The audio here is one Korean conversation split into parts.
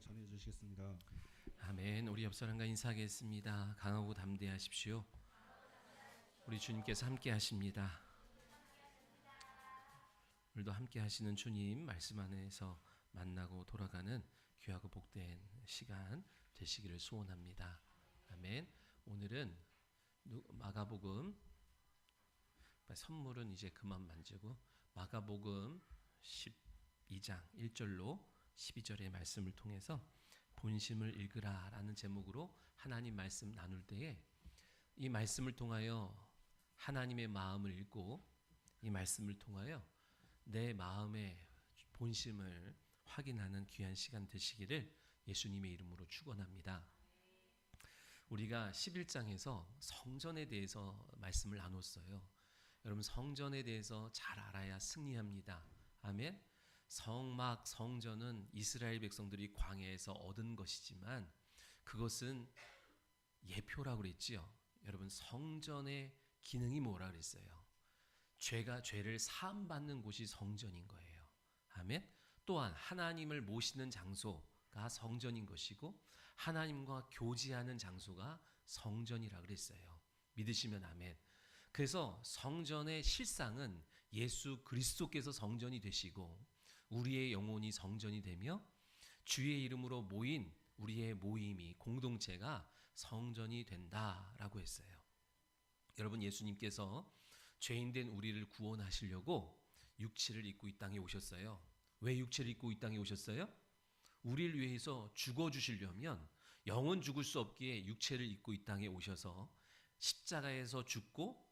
전해 주시겠습니다. 아멘. 우리 옆 사람과 인사하겠습니다. 강하고 담대하십시오. 우리 주님께서 함께 하십니다. 오늘도 함께 하시는 주님 말씀 안에서 만나고 돌아가는 귀하고 복된 시간 되시기를 소원합니다. 아멘. 오늘은 마가복음, 선물은 이제 그만 만지고 마가복음 12장 1절로 12절의 말씀을 통해서 본심을 읽으라 라는 제목으로 하나님 말씀 나눌 때에 이 말씀을 통하여 하나님의 마음을 읽고 이 말씀을 통하여 내 마음의 본심을 확인하는 귀한 시간 되시기를 예수님의 이름으로 축원합니다. 우리가 11장에서 성전에 대해서 말씀을 나눴어요. 여러분, 성전에 대해서 잘 알아야 승리합니다. 아멘. 성전은 이스라엘 백성들이 광야에서 얻은 것이지만 그것은 예표라고 그랬지요. 여러분, 성전의 기능이 뭐라 그랬어요? 죄를 사함받는 곳이 성전인 거예요. 아멘. 또한 하나님을 모시는 장소가 성전인 것이고 하나님과 교제하는 장소가 성전이라 그랬어요. 믿으시면 아멘. 그래서 성전의 실상은 예수 그리스도께서 성전이 되시고 우리의 영혼이 성전이 되며 주의 이름으로 모인 우리의 모임이 공동체가 성전이 된다라고 했어요. 여러분, 예수님께서 죄인된 우리를 구원하시려고 육체를 입고 이 땅에 오셨어요. 왜 육체를 입고 이 땅에 오셨어요? 우리를 위해서 죽어주시려면 영원 죽을 수 없기에 육체를 입고 이 땅에 오셔서 십자가에서 죽고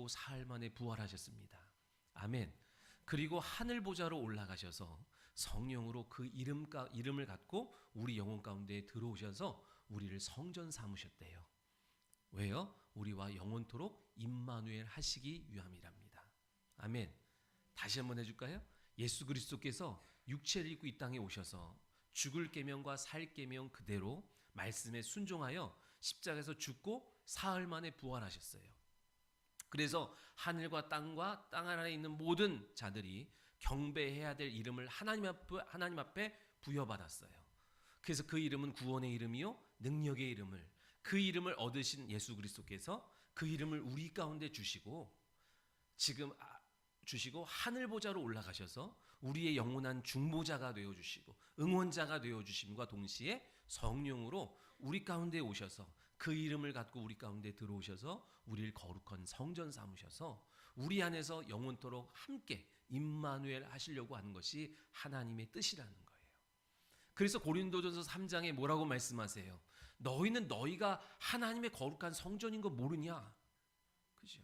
사흘 만에 부활하셨습니다. 아멘. 그리고 하늘 보좌로 올라가셔서 성령으로 그 이름을 갖고 우리 영혼 가운데 들어오셔서 우리를 성전 삼으셨대요. 왜요? 우리와 영원토록 임마누엘 하시기 위함이랍니다. 아멘. 다시 한번 해줄까요? 예수 그리스도께서 육체를 입고 이 땅에 오셔서 죽을 계명과 살 계명 그대로 말씀에 순종하여 십자가에서 죽고 사흘 만에 부활하셨어요. 그래서 하늘과 땅과 땅 아래에 있는 모든 자들이 경배해야 될 이름을 하나님 앞에 부여받았어요. 그래서 그 이름은 구원의 이름이요 능력의 이름을, 그 이름을 얻으신 예수 그리스도께서 그 이름을 우리 가운데 주시고 하늘 보좌로 올라가셔서 우리의 영원한 중보자가 되어 주시고 응원자가 되어 주심과 동시에 성령으로 우리 가운데 오셔서 그 이름을 갖고 우리 가운데 들어오셔서 우리를 거룩한 성전 삼으셔서 우리 안에서 영원토록 함께 임마누엘 하시려고 하는 것이 하나님의 뜻이라는 거예요. 그래서 고린도전서 3장에 뭐라고 말씀하세요? 너희는 너희가 하나님의 거룩한 성전인 거 모르냐? 그죠?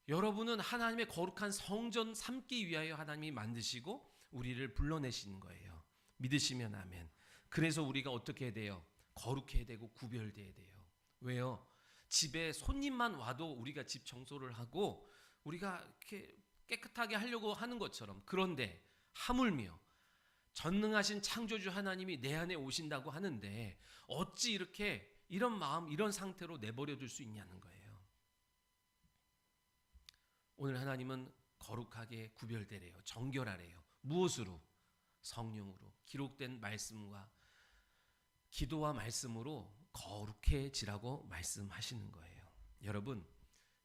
여러분은 하나님의 거룩한 성전 삼기 위하여 하나님이 만드시고 우리를 불러내시는 거예요. 믿으시면 아멘. 그래서 우리가 어떻게 해야 돼요? 거룩해야 되고 구별돼야 돼요. 왜요? 집에 손님만 와도 우리가 집 청소를 하고 우리가 이렇게 깨끗하게 하려고 하는 것처럼, 그런데 하물며 전능하신 창조주 하나님이 내 안에 오신다고 하는데 어찌 이렇게 이런 마음, 이런 상태로 내버려 둘 수 있냐는 거예요. 오늘 하나님은 거룩하게 구별되래요. 정결하래요. 무엇으로? 성령으로. 기록된 말씀과 기도와 말씀으로 거룩해지라고 말씀하시는 거예요. 여러분,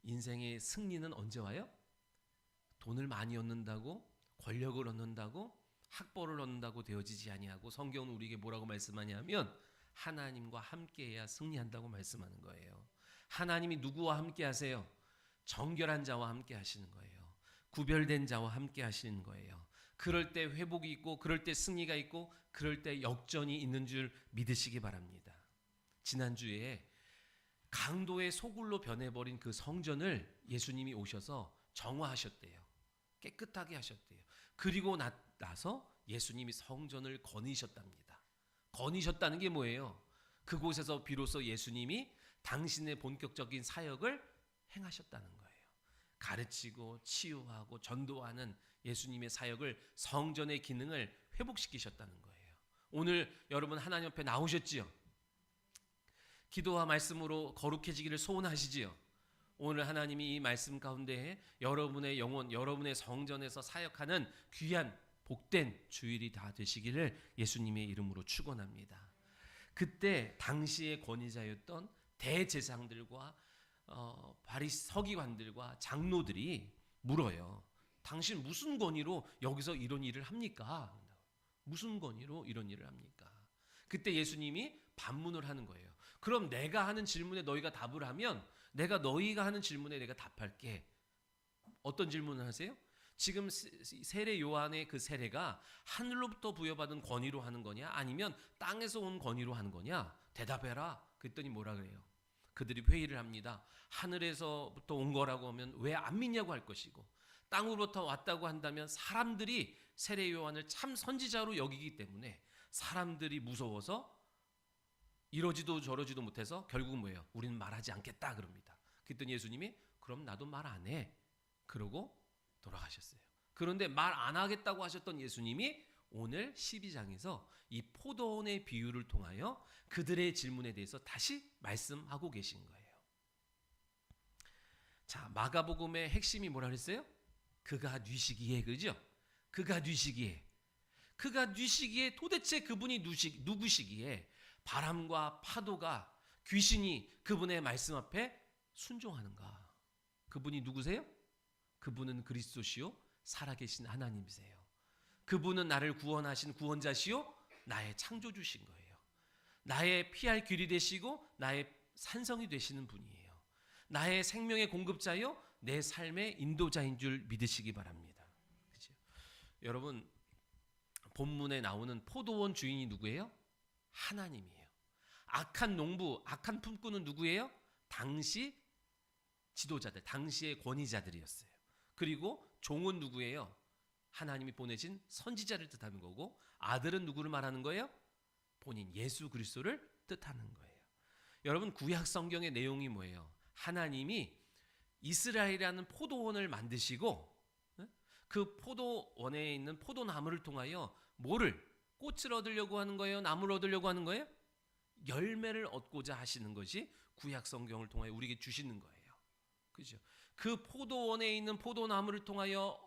인생의 승리는 언제 와요? 돈을 많이 얻는다고, 권력을 얻는다고, 학벌을 얻는다고 되어지지 아니하고 성경은 우리에게 뭐라고 말씀하냐면 하나님과 함께해야 승리한다고 말씀하는 거예요. 하나님이 누구와 함께 하세요? 정결한 자와 함께 하시는 거예요. 구별된 자와 함께 하시는 거예요. 그럴 때 회복이 있고, 그럴 때 승리가 있고, 그럴 때 역전이 있는 줄 믿으시기 바랍니다. 지난주에 강도의 소굴로 변해버린 그 성전을 예수님이 오셔서 정화하셨대요. 깨끗하게 하셨대요. 그리고 나서 예수님이 성전을 거니셨답니다. 거니셨다는 게 뭐예요? 그곳에서 비로소 예수님이 당신의 본격적인 사역을 행하셨다는 거예요. 가르치고 치유하고 전도하는 예수님의 사역을, 성전의 기능을 회복시키셨다는 거예요. 오늘 여러분 하나님 앞에 나오셨지요? 기도와 말씀으로 거룩해지기를 소원하시지요? 오늘 하나님이 이 말씀 가운데 여러분의 영혼, 여러분의 성전에서 사역하는 귀한 복된 주일이 다 되시기를 예수님의 이름으로 축원합니다. 그때 당시의 권위자였던 대제사장들과 서기관들과 장로들이 물어요. 당신 무슨 권위로 여기서 이런 일을 합니까? 무슨 권위로 이런 일을 합니까? 그때 예수님이 반문을 하는 거예요. 그럼 내가 하는 질문에 너희가 답을 하면 내가 너희가 하는 질문에 내가 답할게. 어떤 질문을 하세요? 지금 세례 요한의 그 세례가 하늘로부터 부여받은 권위로 하는 거냐? 아니면 땅에서 온 권위로 하는 거냐? 대답해라. 그랬더니 뭐라 그래요? 그들이 회의를 합니다. 하늘에서부터 온 거라고 하면 왜 안 믿냐고 할 것이고, 땅으로부터 왔다고 한다면 사람들이 세례 요한을 참 선지자로 여기기 때문에 사람들이 무서워서 이러지도 저러지도 못해서 결국은 뭐예요? 우리는 말하지 않겠다 그럽니다. 그랬더니 예수님이 그럼 나도 말 안 해. 그러고 돌아가셨어요. 그런데 말 안 하겠다고 하셨던 예수님이 오늘 12장에서 이 포도원의 비유를 통하여 그들의 질문에 대해서 다시 말씀하고 계신 거예요. 자, 마가복음의 핵심이 뭐라 그랬어요? 그가 뉘시기에, 그죠? 그가 뉘시기에. 그가 뉘시기에 도대체 그분이 누구시기에 바람과 파도가 귀신이 그분의 말씀 앞에 순종하는가? 그분이 누구세요? 그분은 그리스도시요 살아계신 하나님이세요. 그분은 나를 구원하신 구원자시요 나의 창조주신 거예요. 나의 피할 길이 되시고 나의 산성이 되시는 분이에요. 나의 생명의 공급자요 내 삶의 인도자인 줄 믿으시기 바랍니다. 그렇죠? 여러분, 본문에 나오는 포도원 주인이 누구예요? 하나님이에요. 악한 농부, 악한 품꾼은 누구예요? 당시 지도자들, 당시의 권위자들이었어요. 그리고 종은 누구예요? 하나님이 보내신 선지자를 뜻하는 거고, 아들은 누구를 말하는 거예요? 본인 예수 그리스도를 뜻하는 거예요. 여러분, 구약 성경의 내용이 뭐예요? 하나님이 이스라엘이라는 포도원을 만드시고 그 포도원에 있는 포도나무를 통하여 뭐를? 꽃을 얻으려고 하는 거예요? 나무를 얻으려고 하는 거예요? 열매를 얻고자 하시는 것이 구약 성경을 통하여 우리에게 주시는 거예요. 그죠? 그 포도원에 있는 포도나무를 통하여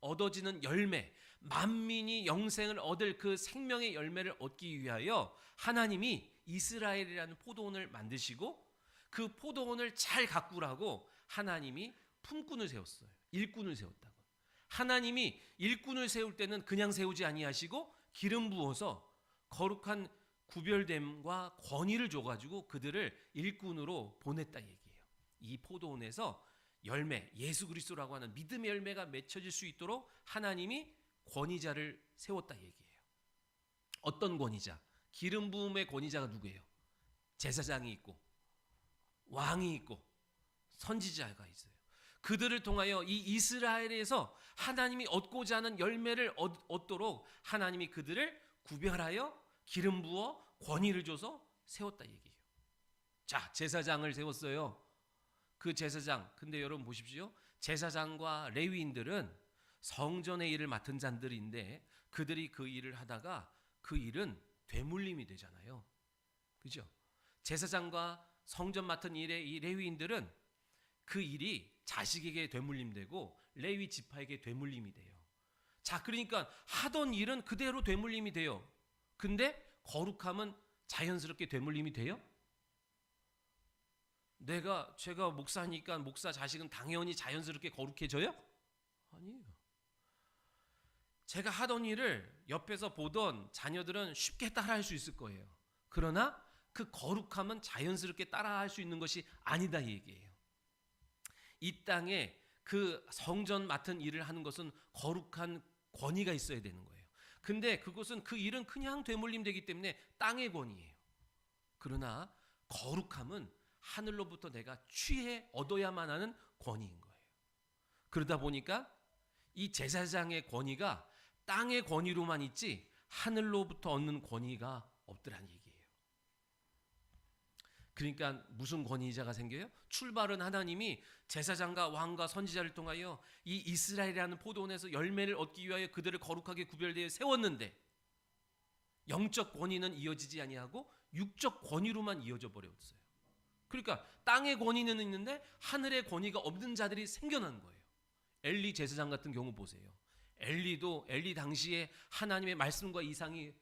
얻어지는 열매, 만민이 영생을 얻을 그 생명의 열매를 얻기 위하여 하나님이 이스라엘이라는 포도원을 만드시고 그 포도원을 잘 가꾸라고 하나님이 품꾼을 세웠어요. 일꾼을 세웠다고. 하나님이 일꾼을 세울 때는 그냥 세우지 아니하시고 기름 부어서 거룩한 구별됨과 권위를 줘가지고 그들을 일꾼으로 보냈다 얘기예요. 이 포도원에서 열매, 예수 그리스도라고 하는 믿음의 열매가 맺혀질 수 있도록 하나님이 권위자를 세웠다 얘기예요. 어떤 권위자? 기름 부음의 권위자가 누구예요? 제사장이 있고 왕이 있고 선지자가 있어요. 그들을 통하여 이 이스라엘에서 하나님이 얻고자 하는 열매를 얻도록 하나님이 그들을 구별하여 기름 부어 권위를 줘서 세웠다 얘기예요. 자, 제사장을 세웠어요. 그 제사장, 근데 여러분 보십시오. 제사장과 레위인들은 성전의 일을 맡은 자들인데 그들이 그 일을 하다가 그 일은 되물림이 되잖아요. 그죠? 제사장과 성전 맡은 일에 이 레위인들은 그 일이 자식에게 되물림되고 레위 지파에게 되물림이 돼요. 자, 그러니까 하던 일은 그대로 되물림이 돼요. 근데 거룩함은 자연스럽게 되물림이 돼요? 제가 목사니까 목사 자식은 당연히 자연스럽게 거룩해져요? 아니에요. 제가 하던 일을 옆에서 보던 자녀들은 쉽게 따라할 수 있을 거예요. 그러나 그 거룩함은 자연스럽게 따라할 수 있는 것이 아니다 얘기예요. 이 땅에 그 성전 맡은 일을 하는 것은 거룩한 권위가 있어야 되는 거예요. 근데 그것은 그 일은 그냥 되물림되기 때문에 땅의 권위예요. 그러나 거룩함은 하늘로부터 내가 취해 얻어야만 하는 권위인 거예요. 그러다 보니까 이 제사장의 권위가 땅의 권위로만 있지 하늘로부터 얻는 권위가 없더란 얘기예요. 그러니까 무슨 권위자가 생겨요? 출발은 하나님이 제사장과 왕과 선지자를 통하여 이 이스라엘이라는 포도원에서 열매를 얻기 위하여 그들을 거룩하게 구별되어 세웠는데 영적 권위는 이어지지 아니하고 육적 권위로만 이어져 버렸어요. 그러니까 땅의 권위는 있는데 하늘의 권위가 없는 자들이 생겨난 거예요. 엘리 제사장 같은 경우 보세요. 엘리 당시에 하나님의 말씀과 이상이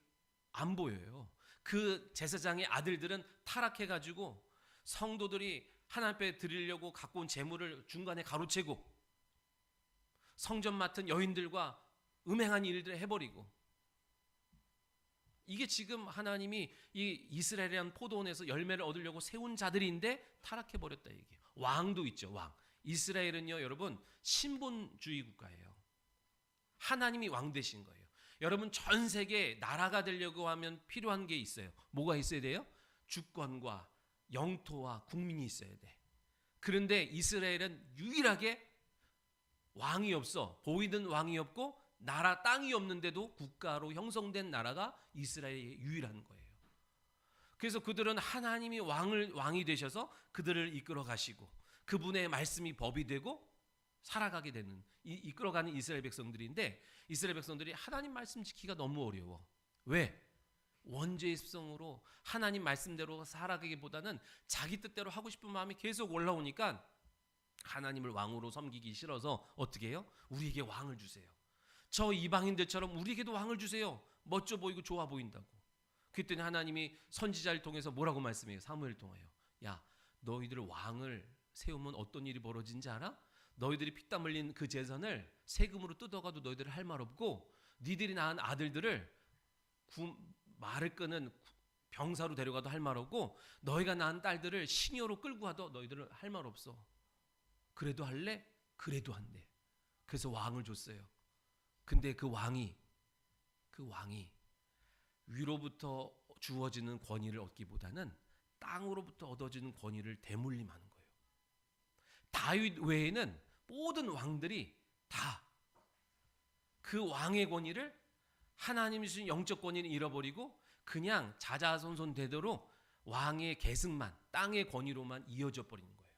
안 보여요. 그 제사장의 아들들은 타락해가지고 성도들이 하나님 앞에 드리려고 갖고 온 제물을 중간에 가로채고 성전 맡은 여인들과 음행한 일들을 해버리고, 이게 지금 하나님이 이 이스라엘이라는 포도원에서 열매를 얻으려고 세운 자들인데 타락해버렸다 얘기예요. 왕도 있죠. 왕. 이스라엘은요 여러분 신분주의 국가예요. 하나님이 왕 되신 거예요. 여러분 전 세계 나라가 되려고 하면 필요한 게 있어요. 뭐가 있어야 돼요? 주권과 영토와 국민이 있어야 돼. 그런데 이스라엘은 유일하게 왕이 없어. 보이는 왕이 없고 나라 땅이 없는데도 국가로 형성된 나라가 이스라엘이 유일한 거예요. 그래서 그들은 하나님이 왕이 되셔서 그들을 이끌어 가시고 그분의 말씀이 법이 되고 살아가게 되는 이끌어가는 이스라엘 백성들인데, 이스라엘 백성들이 하나님 말씀 지키기가 너무 어려워. 왜? 원죄의 습성으로 하나님 말씀대로 살아가기보다는 자기 뜻대로 하고 싶은 마음이 계속 올라오니까 하나님을 왕으로 섬기기 싫어서 어떻게 해요? 우리에게 왕을 주세요. 저 이방인들처럼 우리에게도 왕을 주세요. 멋져 보이고 좋아 보인다고. 그랬더니 하나님이 선지자를 통해서 뭐라고 말씀해요? 사무엘을 통하여. 야, 너희들 왕을 세우면 어떤 일이 벌어진지 알아? 너희들이 피땀 흘린 그 재산을 세금으로 뜯어가도 너희들을 할 말 없고, 니들이 낳은 아들들을 말을 끄는 병사로 데려가도 할 말 없고, 너희가 낳은 딸들을 시녀로 끌고 가도 너희들은 할 말 없어. 그래도 할래? 그래도 한대. 그래서 왕을 줬어요. 근데 그 왕이 위로부터 주어지는 권위를 얻기보다는 땅으로부터 얻어지는 권위를 대물림하는 거예요. 다윗 외에는 모든 왕들이 다 그 왕의 권위를, 하나님이 주신 영적 권위를 잃어버리고 그냥 자자손손 되도록 왕의 계승만, 땅의 권위로만 이어져 버리는 거예요.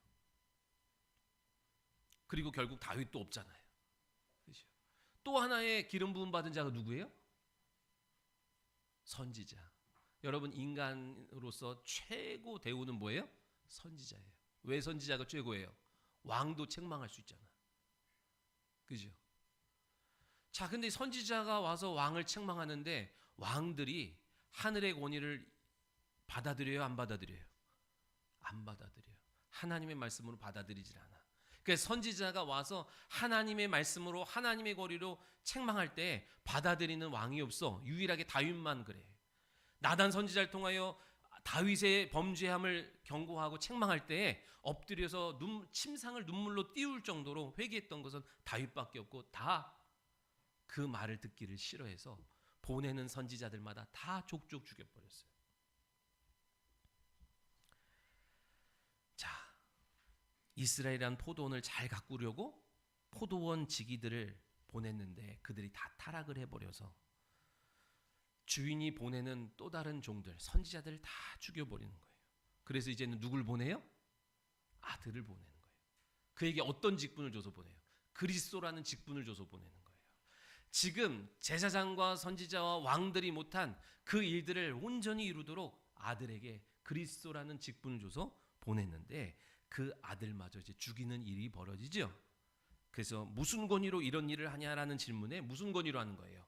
그리고 결국 다윗도 없잖아요. 그렇죠? 또 하나의 기름 부음 받은 자가 누구예요? 선지자. 여러분 인간으로서 최고 대우는 뭐예요? 선지자예요. 왜 선지자가 최고예요? 왕도 책망할 수 있잖아. 그죠? 자, 근데 선지자가 와서 왕을 책망하는데 왕들이 하늘의 권위를 받아들여요, 안 받아들여요? 안 받아들여요. 하나님의 말씀으로 받아들이질 않아. 그래서 선지자가 와서 하나님의 말씀으로 하나님의 권위로 책망할 때 받아들이는 왕이 없어. 유일하게 다윗만 그래. 나단 선지자를 통하여 다윗의 범죄함을 경고하고 책망할 때 엎드려서 침상을 눈물로 띄울 정도로 회개했던 것은 다윗밖에 없고, 다 그 말을 듣기를 싫어해서 보내는 선지자들마다 다 족족 죽여버렸어요. 자, 이스라엘이란 포도원을 잘 가꾸려고 포도원 지기들을 보냈는데 그들이 다 타락을 해버려서 주인이 보내는 또 다른 종들, 선지자들을 다 죽여버리는 거예요. 그래서 이제는 누굴 보내요? 아들을 보내는 거예요. 그에게 어떤 직분을 줘서 보내요? 그리스도라는 직분을 줘서 보내는 거예요. 지금 제사장과 선지자와 왕들이 못한 그 일들을 온전히 이루도록 아들에게 그리스도라는 직분을 줘서 보냈는데 그 아들마저 이제 죽이는 일이 벌어지죠. 그래서 무슨 권위로 이런 일을 하냐라는 질문에 무슨 권위로 하는 거예요?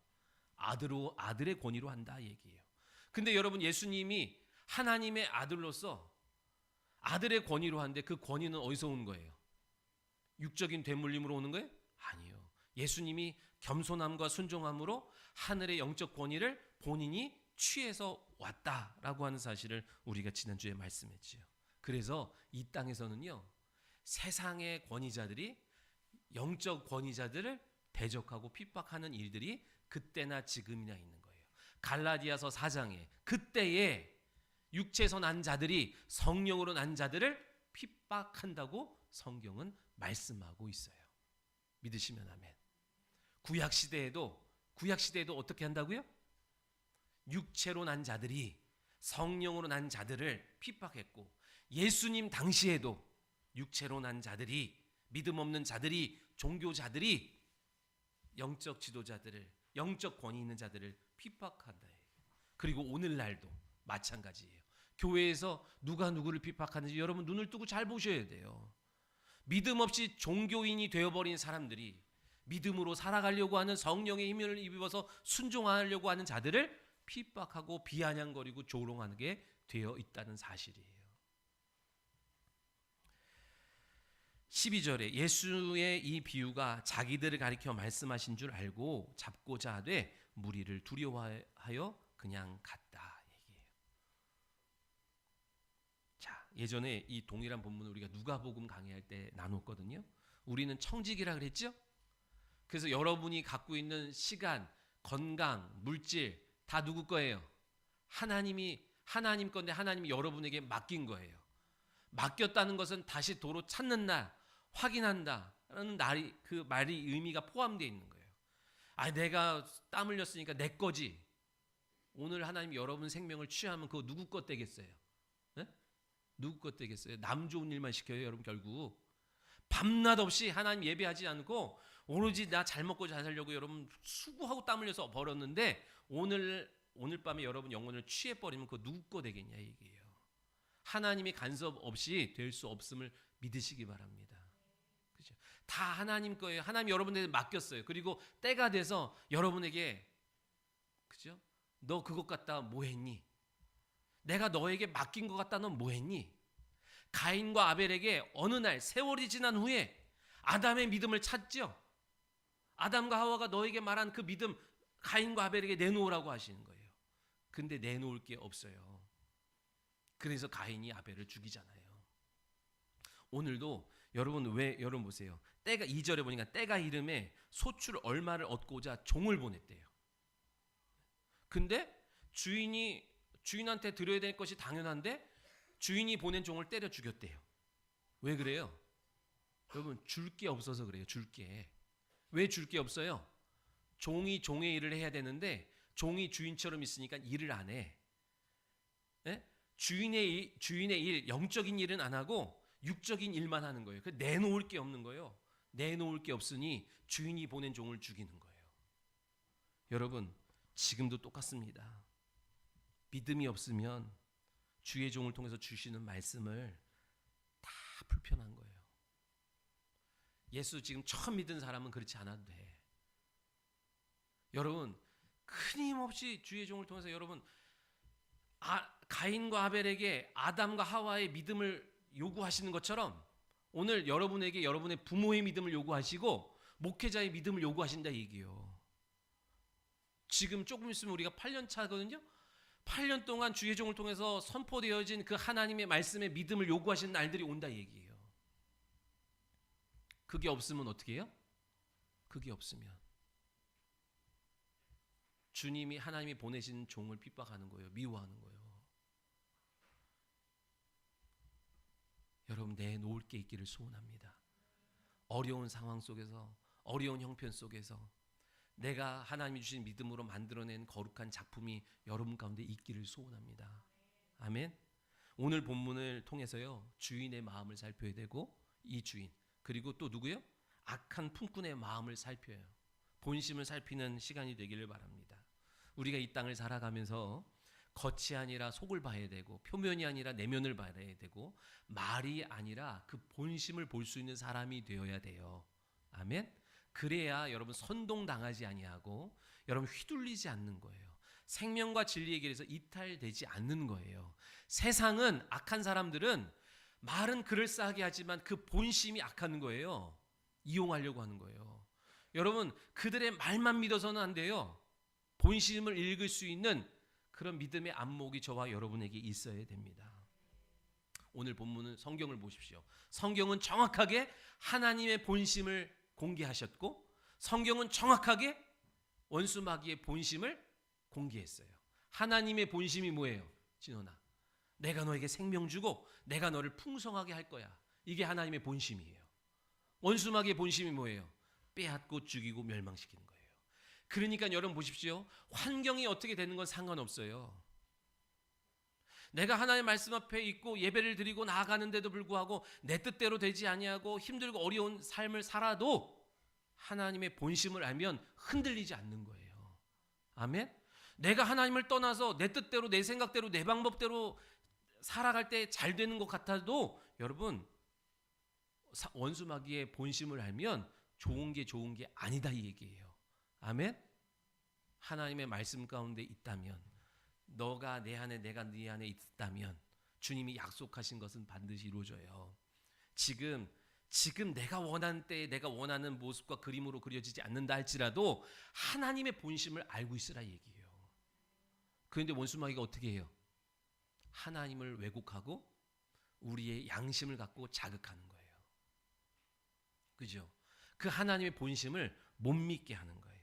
아들의 권위로 한다 얘기예요. 근데 여러분 예수님이 하나님의 아들로서 아들의 권위로 하는데 그 권위는 어디서 오는 거예요? 육적인 되물림으로 오는 거예요? 아니요. 예수님이 겸손함과 순종함으로 하늘의 영적 권위를 본인이 취해서 왔다라고 하는 사실을 우리가 지난주에 말씀했지요. 그래서 이 땅에서는요, 세상의 권위자들이 영적 권위자들을 대적하고 핍박하는 일들이 그때나 지금이나 있는 거예요. 갈라디아서 4장에 그때에 육체에서 난 자들이 성령으로 난 자들을 핍박한다고 성경은 말씀하고 있어요. 믿으시면 아멘. 구약 시대에도 어떻게 한다고요? 육체로 난 자들이 성령으로 난 자들을 핍박했고, 예수님 당시에도 육체로 난 자들이, 믿음 없는 자들이, 종교자들이 영적 지도자들을, 영적 권위 있는 자들을 핍박한다. 그리고 오늘날도 마찬가지예요. 교회에서 누가 누구를 핍박하는지 여러분 눈을 뜨고 잘 보셔야 돼요. 믿음 없이 종교인이 되어버린 사람들이 믿음으로 살아가려고 하는 성령의 힘을 입어서 순종하려고 하는 자들을 핍박하고 비아냥거리고 조롱하게 되어 있다는 사실이에요. 12절에 예수의 이 비유가 자기들을 가리켜 말씀하신 줄 알고 잡고자 하되 무리를 두려워하여 그냥 갔다 얘기해요. 자, 예전에 이 동일한 본문을 우리가 누가복음 강의할 때 나눴거든요. 우리는 청직이라 그랬죠? 그래서 여러분이 갖고 있는 시간, 건강, 물질 다 누구 거예요? 하나님 건데 하나님이 여러분에게 맡긴 거예요. 맡겼다는 것은 다시 도로 찾는 날, 확인한다라는 날이 그 말이 의미가 포함되어 있는 거예요. 내가 땀 흘렸으니까 내 거지. 오늘 하나님 여러분 생명을 취하면 그거 누구 것 되겠어요? 네? 누구 것 되겠어요? 남 좋은 일만 시켜요, 여러분. 결국 밤낮 없이 하나님 예배하지 않고 오로지 나 잘 먹고 잘 살려고 여러분 수고하고 땀 흘려서 벌었는데 오늘 밤에 여러분 영혼을 취해 버리면 그거 누구 거 되겠냐 얘기예요. 하나님의 간섭 없이 될 수 없음을 믿으시기 바랍니다. 그죠? 다 하나님 거예요. 하나님 여러분에게 맡겼어요. 그리고 때가 돼서 여러분에게, 그죠? 너 그것 갖다 뭐 했니? 내가 너에게 맡긴 것 갖다 넌 뭐 했니? 가인과 아벨에게 어느 날 세월이 지난 후에 아담의 믿음을 찾죠. 아담과 하와가 너에게 말한 그 믿음 가인과 아벨에게 내놓으라고 하시는 거예요. 근데 내놓을 게 없어요. 그래서 가인이 아벨을 죽이잖아요. 오늘도 여러분 보세요. 때가 2절에 보니까 때가 이름에 소출 얼마를 얻고자 종을 보냈대요. 근데 주인한테 드려야 될 것이 당연한데 주인이 보낸 종을 때려 죽였대요. 왜 그래요? 여러분 줄 게 없어서 그래요. 줄 게. 왜 줄 게 없어요? 종이 종의 일을 해야 되는데 종이 주인처럼 있으니까 일을 안 해. 네? 주인의 일, 영적인 일은 안 하고 육적인 일만 하는 거예요. 내놓을 게 없는 거예요. 내놓을 게 없으니 주인이 보낸 종을 죽이는 거예요. 여러분 지금도 똑같습니다. 믿음이 없으면 주의 종을 통해서 주시는 말씀을 다 불편한 거예요. 예수 지금 처음 믿은 사람은 그렇지 않아도 돼. 여러분 끊임없이 주의 종을 통해서 여러분 가인과 아벨에게 아담과 하와의 믿음을 요구하시는 것처럼 오늘 여러분에게 여러분의 부모의 믿음을 요구하시고 목회자의 믿음을 요구하신다 얘기예요. 지금 조금 있으면 우리가 8년 차거든요. 8년 동안 주의 종을 통해서 선포되어진 그 하나님의 말씀에 믿음을 요구하시는 날들이 온다 얘기예요. 그게 없으면 어떻게 해요? 그게 없으면 주님이 하나님이 보내신 종을 핍박하는 거예요. 미워하는 거예요. 여러분 내놓을 게 있기를 소원합니다. 어려운 상황 속에서 어려운 형편 속에서 내가 하나님이 주신 믿음으로 만들어낸 거룩한 작품이 여러분 가운데 있기를 소원합니다. 아멘. 오늘 본문을 통해서요 주인의 마음을 살펴야 되고 이 주인 그리고 또 누구요? 악한 품꾼의 마음을 살펴요. 본심을 살피는 시간이 되기를 바랍니다. 우리가 이 땅을 살아가면서 겉이 아니라 속을 봐야 되고 표면이 아니라 내면을 봐야 되고 말이 아니라 그 본심을 볼 수 있는 사람이 되어야 돼요. 아멘. 그래야 여러분 선동당하지 아니하고 여러분 휘둘리지 않는 거예요. 생명과 진리의 길에서 이탈되지 않는 거예요. 세상은 악한 사람들은 말은 그럴싸하게 하지만 그 본심이 악한 거예요. 이용하려고 하는 거예요. 여러분 그들의 말만 믿어서는 안 돼요. 본심을 읽을 수 있는 그런 믿음의 안목이 저와 여러분에게 있어야 됩니다. 오늘 본문은 성경을 보십시오. 성경은 정확하게 하나님의 본심을 공개하셨고 성경은 정확하게 원수 마귀의 본심을 공개했어요. 하나님의 본심이 뭐예요? 진원아, 내가 너에게 생명 주고 내가 너를 풍성하게 할 거야. 이게 하나님의 본심이에요. 원수 마귀의 본심이 뭐예요? 빼앗고 죽이고 멸망시키는 거예요. 그러니까 여러분 보십시오. 환경이 어떻게 되는 건 상관없어요. 내가 하나님의 말씀 앞에 있고 예배를 드리고 나아가는데도 불구하고 내 뜻대로 되지 아니하고 힘들고 어려운 삶을 살아도 하나님의 본심을 알면 흔들리지 않는 거예요. 아멘? 내가 하나님을 떠나서 내 뜻대로 내 생각대로 내 방법대로 살아갈 때 잘 되는 것 같아도 여러분 원수 마귀의 본심을 알면 좋은 게 아니다 이 얘기예요. 아멘. 하나님의 말씀 가운데 있다면, 너가 내 안에 내가 네 안에 있다면 주님이 약속하신 것은 반드시 이루어져요. 지금 내가 원하는 때에 내가 원하는 모습과 그림으로 그려지지 않는다 할지라도 하나님의 본심을 알고 있으라 얘기예요. 그런데 원수마귀가 어떻게 해요? 하나님을 왜곡하고 우리의 양심을 갖고 자극하는 거예요. 그죠? 그 하나님의 본심을 못 믿게 하는 거예요.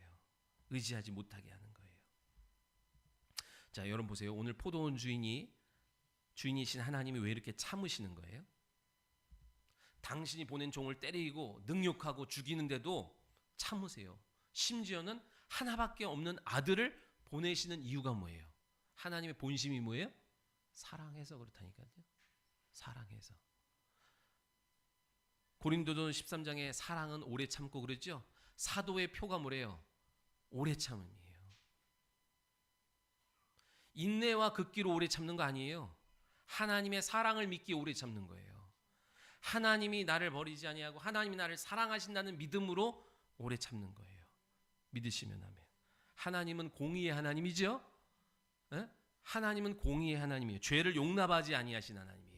의지하지 못하게 하는 거예요. 자, 여러분 보세요. 오늘 포도원 주인이신 하나님이 왜 이렇게 참으시는 거예요? 당신이 보낸 종을 때리고 능욕하고 죽이는데도 참으세요. 심지어는 하나밖에 없는 아들을 보내시는 이유가 뭐예요? 하나님의 본심이 뭐예요? 사랑해서 그렇다니까요. 사랑해서. 고린도전 13장에 사랑은 오래 참고 그러죠. 사도의 표가 뭐래요? 오래 참음이에요. 인내와 극기로 오래 참는 거 아니에요. 하나님의 사랑을 믿기 오래 참는 거예요. 하나님이 나를 버리지 아니하고 하나님이 나를 사랑하신다는 믿음으로 오래 참는 거예요. 믿으시면 하면. 하나님은 공의의 하나님이죠. 에? 하나님은 공의의 하나님이에요. 죄를 용납하지 아니하신 하나님이에요.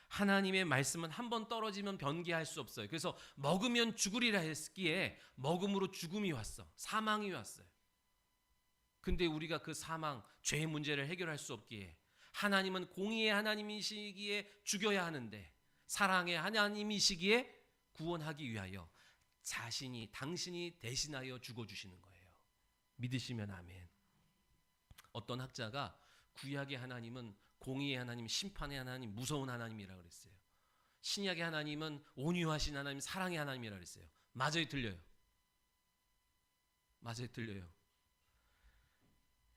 하나님의 말씀은 한 번 떨어지면 변개할 수 없어요. 그래서 먹으면 죽으리라 했기에 먹음으로 죽음이 왔어. 사망이 왔어요. 근데 우리가 그 사망, 죄의 문제를 해결할 수 없기에 하나님은 공의의 하나님이시기에 죽여야 하는데 사랑의 하나님이시기에 구원하기 위하여 당신이 대신하여 죽어주시는 거예요. 믿으시면 아멘. 어떤 학자가 구약의 하나님은 공의의 하나님, 심판의 하나님, 무서운 하나님이라고 그랬어요. 신약의 하나님은 온유하신 하나님, 사랑의 하나님이라고 그랬어요. 맞아요, 틀려요? 맞아요, 틀려요?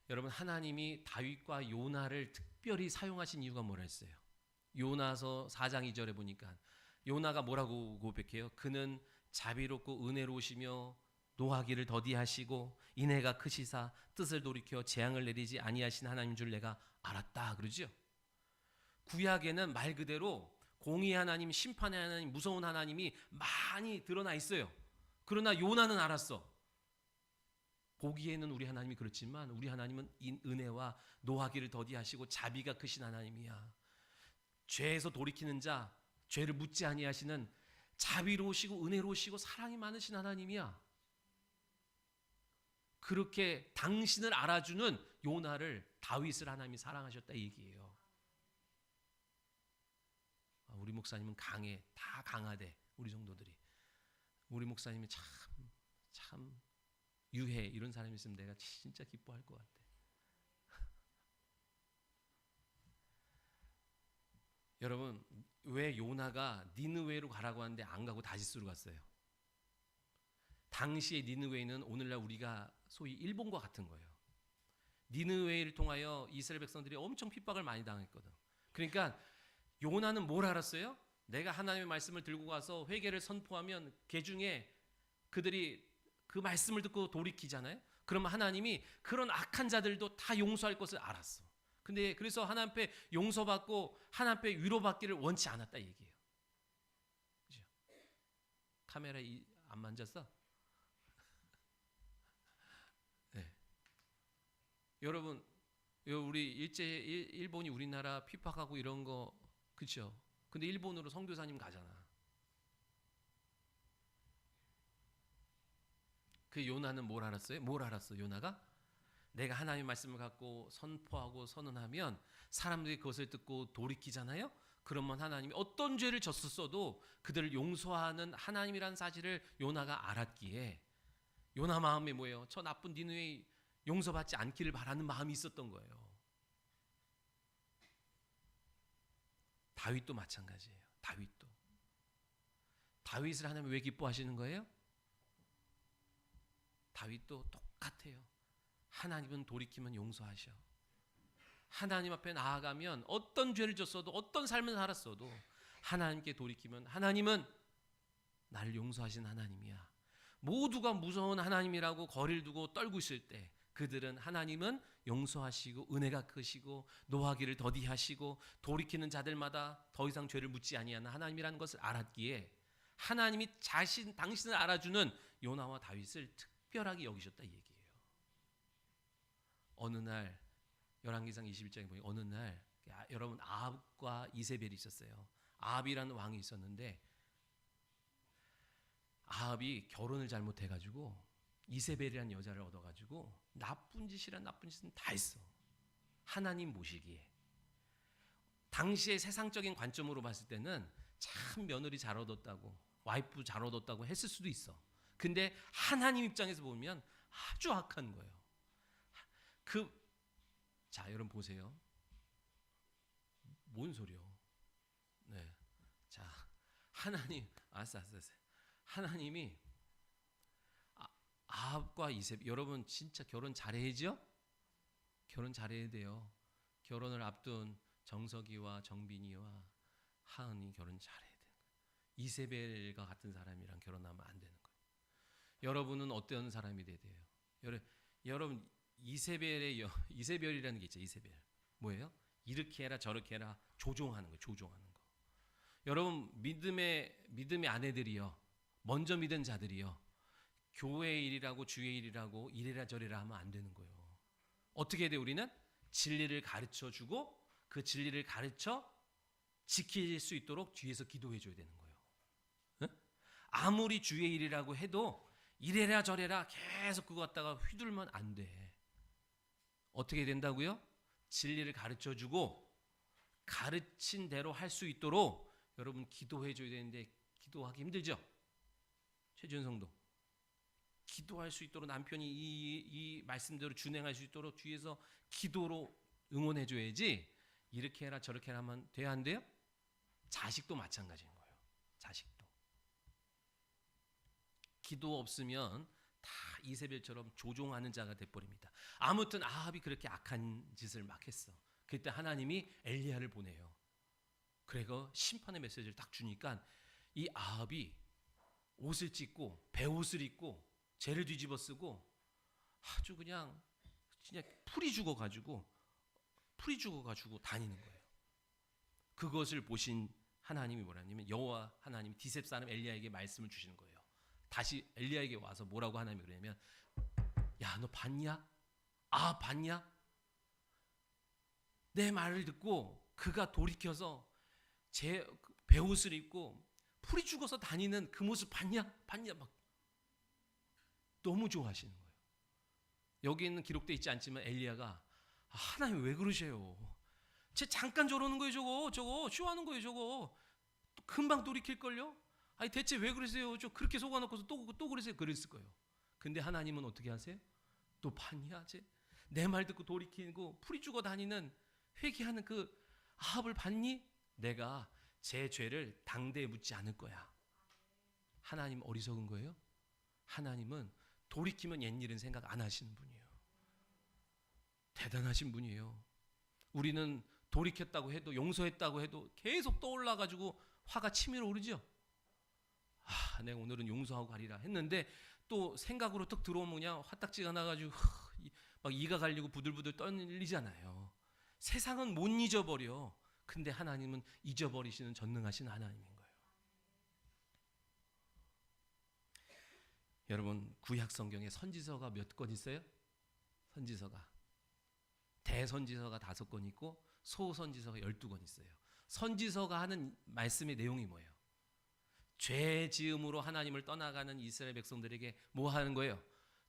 여러분, 하나님이 다윗과 요나를 특별히 사용하신 이유가 뭐라 했어요? 요나서 4장 2절에 보니까 요나가 뭐라고 고백해요? 그는 자비롭고 은혜로우시며 노하기를 더디하시고 인애가 크시사 뜻을 돌이켜 재앙을 내리지 아니하신 하나님 줄 내가 알았다 그러죠. 구약에는 말 그대로 공의의 하나님, 심판의 하나님, 무서운 하나님이 많이 드러나 있어요. 그러나 요나는 알았어. 보기에는 우리 하나님이 그렇지만 우리 하나님은 은혜와 노하기를 더디하시고 자비가 크신 하나님이야. 죄에서 돌이키는 자, 죄를 묻지 아니하시는 자비로우시고 은혜로우시고 사랑이 많으신 하나님이야. 그렇게 당신을 알아주는 요나를 다윗을 하나님이 사랑하셨다 이 얘기예요. 우리 목사님은 강해, 다 강하대. 우리 성도들이. 우리 목사님이 참 유해 이런 사람이 있으면 내가 진짜 기뻐할 것 같아. 여러분, 왜 요나가 니느웨로 가라고 하는데 안 가고 다시스로 갔어요? 당시의 니느웨는 오늘날 우리가 소위 일본과 같은 거예요. 니느웨를 통하여 이스라엘 백성들이 엄청 핍박을 많이 당했거든. 그러니까 요나는 뭘 알았어요? 내가 하나님의 말씀을 들고 가서 회개를 선포하면 개중에 그들이 그 말씀을 듣고 돌이키잖아요. 그러면 하나님이 그런 악한 자들도 다 용서할 것을 알았어. 근데 그래서 하나님 앞에 용서받고 하나님 앞에 위로받기를 원치 않았다 얘기예요. 그죠? 카메라 안 만졌어? 네. 여러분, 우리 일본이 우리나라 핍박하고 이런 거 그렇죠? 근데 일본으로 선교사님 가잖아. 그 요나는 뭘 알았어요? 뭘 알았어? 요나가 내가 하나님의 말씀을 갖고 선포하고 선언하면 사람들이 그것을 듣고 돌이키잖아요. 그러면 하나님이 어떤 죄를 졌었어도 그들을 용서하는 하나님이라는 사실을 요나가 알았기에 요나 마음이 뭐예요? 저 나쁜 니느웨 용서받지 않기를 바라는 마음이 있었던 거예요. 다윗도 마찬가지예요. 다윗을 하나님이 왜 기뻐하시는 거예요? 다윗도 똑같아요. 하나님은 돌이키면 용서하셔. 하나님 앞에 나아가면 어떤 죄를 졌어도 어떤 삶을 살았어도 하나님께 돌이키면 하나님은 나를 용서하신 하나님이야. 모두가 무서운 하나님이라고 거리를 두고 떨고 있을 때 그들은 하나님은 용서하시고 은혜가 크시고 노하기를 더디하시고 돌이키는 자들마다 더 이상 죄를 묻지 아니하는 하나님이라는 것을 알았기에 하나님이 당신을 알아주는 요나와 다윗을 특별하게 여기셨다 이 얘기예요. 어느 날 열왕기상 21장에 보니 어느 날 여러분 아합과 이세벨이 있었어요. 아합이라는 왕이 있었는데 아합이 결혼을 잘못해가지고 이세벨이라는 여자를 얻어가지고 나쁜 짓은 다 했어. 하나님 모시기에. 당시의 세상적인 관점으로 봤을 때는 참 며느리 잘 얻었다고, 와이프 잘 얻었다고 했을 수도 있어. 근데 하나님 입장에서 보면 아주 악한 거예요. 자, 여러분 보세요. 뭔 소리요? 네. 자, 하나님, 알았어. 하나님이 아합과 이세벨, 여러분 진짜 결혼 잘해야죠? 결혼 잘해야 돼요. 결혼을 앞둔 정석이와 정빈이와 하은이 결혼 잘해야 돼요. 이세벨과 같은 사람이랑 결혼하면 안 되는 거예요. 여러분은 어떤 사람이 돼야 돼요? 여러분 이세벨이라는 게 있죠. 이세벨 뭐예요? 이렇게 해라 저렇게 해라 조종하는 거예요. 조종하는 거. 여러분 믿음의 아내들이요, 먼저 믿은 자들이요, 교회 일이라고 주의 일이라고 이래라 저래라 하면 안 되는 거예요. 어떻게 해야 돼요? 우리는 진리를 가르쳐 주고 그 진리를 가르쳐 지킬 수 있도록 뒤에서 기도해 줘야 되는 거예요. 응? 아무리 주의 일이라고 해도 이래라 저래라 계속 그거 갖다가 휘둘면 안 돼. 어떻게 된다고요? 진리를 가르쳐 주고 가르친 대로 할 수 있도록 여러분 기도해 줘야 되는데 기도하기 힘들죠? 최준 성도 기도할 수 있도록 남편이 이 말씀대로 준행할 수 있도록 뒤에서 기도로 응원해 줘야지 이렇게 해라 저렇게 해라 하면 돼야 안 돼요? 자식도 마찬가지인 거예요. 자식도 기도 없으면 다 이세벨처럼 조종하는 자가 돼버립니다. 아무튼 아합이 그렇게 악한 짓을 막 했어. 그때 하나님이 엘리야를 보내요. 그래서 심판의 메시지를 딱 주니까 이 아합이 옷을 찢고 베옷을 입고 죄를 뒤집어 쓰고 아주 그냥 풀이 죽어가지고 다니는 거예요. 그것을 보신 하나님이 뭐라냐면 여호와 하나님 디셉 사람 엘리야에게 말씀을 주시는 거예요. 다시 엘리야에게 와서 뭐라고 하나님이 그러냐면 야, 너 봤냐? 봤냐? 내 말을 듣고 그가 돌이켜서 제 베옷을 입고 풀이 죽어서 다니는 그 모습 봤냐? 막 너무 좋아하시는 거예요. 여기는 기록되어 있지 않지만 엘리야가 하나님 왜 그러세요? 쟤 잠깐 저러는 거예요. 저거 쇼하는 거예요. 저거 또 금방 돌이킬걸요? 아니 대체 왜 그러세요? 저 그렇게 속아놓고서 또 그러세요? 그랬을 거예요. 근데 하나님은 어떻게 하세요? 또 봤냐? 쟤 내 말 듣고 돌이키고 풀이 죽어 다니는 회개하는 그 아합을 봤니? 내가 제 죄를 당대에 묻지 않을 거야. 하나님 어리석은 거예요? 하나님은 돌이키면 옛일은 생각 안 하시는 분이에요. 대단하신 분이에요. 우리는 돌이켰다고 해도 용서했다고 해도 계속 떠올라가지고 화가 치밀어 오르죠. 내가 오늘은 용서하고 가리라 했는데 또 생각으로 뚝 들어오면 그냥 화딱지가 나가지고 막 이가 갈리고 부들부들 떨리잖아요. 세상은 못 잊어버려. 근데 하나님은 잊어버리시는 전능하신 하나님인 거예요. 여러분 구약 성경에 선지서가 몇 권 있어요? 선지서가 대선지서가 5권 있고 소선지서가 12권 있어요. 선지서가 하는 말씀의 내용이 뭐예요? 죄 지음으로 하나님을 떠나가는 이스라엘 백성들에게 뭐 하는 거예요?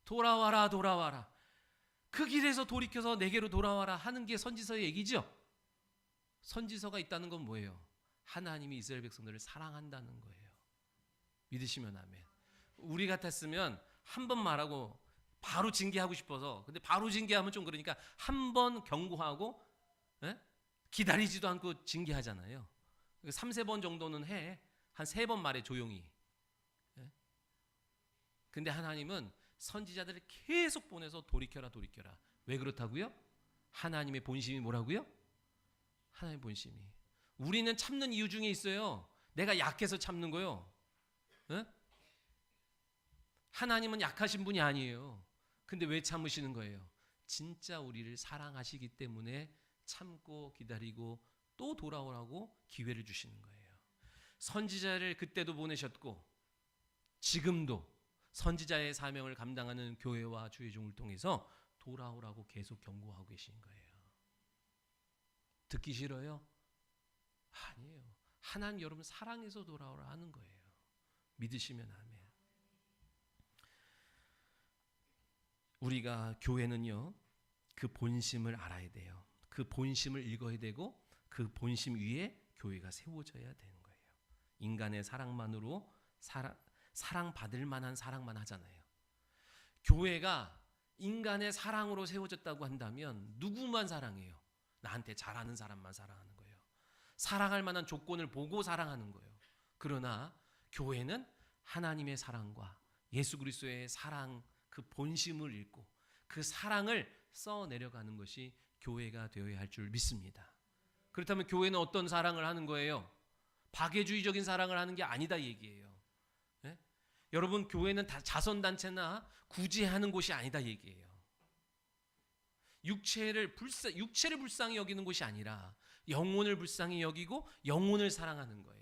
돌아와라. 그 길에서 돌이켜서 내게로 돌아와라 하는 게 선지서의 얘기죠. 선지서가 있다는 건 뭐예요? 하나님이 이스라엘 백성들을 사랑한다는 거예요. 믿으시면 아멘. 우리 같았으면 한 번 말하고 바로 징계하고 싶어서, 근데 바로 징계하면 좀 그러니까 한 번 경고하고 기다리지도 않고 징계하잖아요. 3-4번 정도는 해. 한 3번 말해 조용히. 근데 하나님은 선지자들을 계속 보내서 돌이켜라. 왜 그렇다고요? 하나님의 본심이 뭐라고요? 하나님의 본심이. 우리는 참는 이유 중에 있어요. 내가 약해서 참는 거요. 하나님은 약하신 분이 아니에요. 근데 왜 참으시는 거예요? 진짜 우리를 사랑하시기 때문에 참고 기다리고 또 돌아오라고 기회를 주시는 거예요. 선지자를 그때도 보내셨고 지금도 선지자의 사명을 감당하는 교회와 주의 종을 통해서 돌아오라고 계속 경고하고 계신 거예요. 듣기 싫어요? 아니에요. 하나님 여러분 사랑해서 돌아오라 하는 거예요. 믿으시면 아멘. 우리가 교회는요, 그 본심을 알아야 돼요. 그 본심을 읽어야 되고 그 본심 위에 교회가 세워져야 되는 거예요. 인간의 사랑만으로 사랑받을 만한 사랑만 하잖아요. 교회가 인간의 사랑으로 세워졌다고 한다면 누구만 사랑해요? 나한테 잘하는 사람만 사랑하는 거예요. 사랑할 만한 조건을 보고 사랑하는 거예요. 그러나 교회는 하나님의 사랑과 예수 그리스도의 사랑 그 본심을 읽고 그 사랑을 써내려가는 것이 교회가 되어야 할 줄 믿습니다. 그렇다면 교회는 어떤 사랑을 하는 거예요? 박애주의적인 사랑을 하는 게 아니다 얘기예요. 네? 여러분 교회는 다 자선단체나 구제하는 곳이 아니다 얘기예요. 육체를 불쌍히 여기는 곳이 아니라 영혼을 불쌍히 여기고 영혼을 사랑하는 거예요.